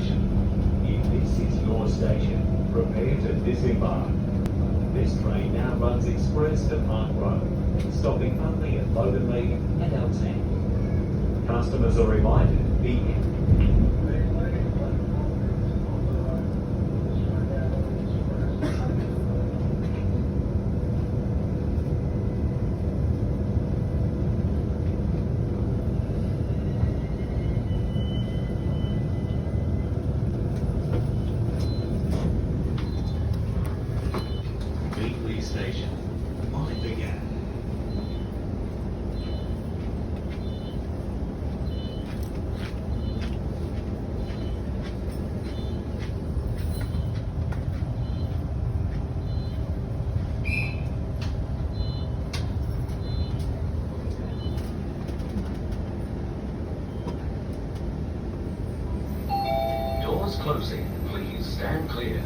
station. If this is your station, prepare to disembark. This train now runs express to Park Road, stopping only at Loganley and Eltham. Customers are reminded, be Beatley Station. Mind the gap. Doors closing. Please stand clear.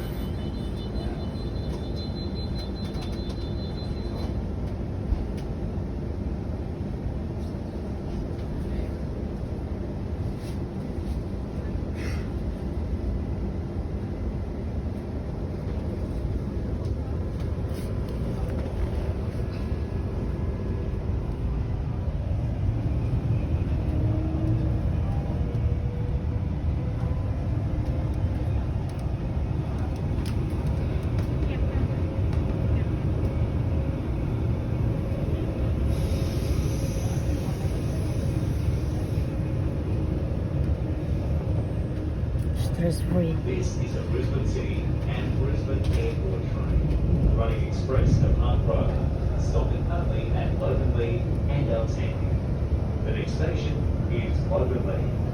Stress-free. This is a Brisbane City and Brisbane Airport train, running express to Park Road, stopping only at Loganley and Eltham. The next station is Loganley.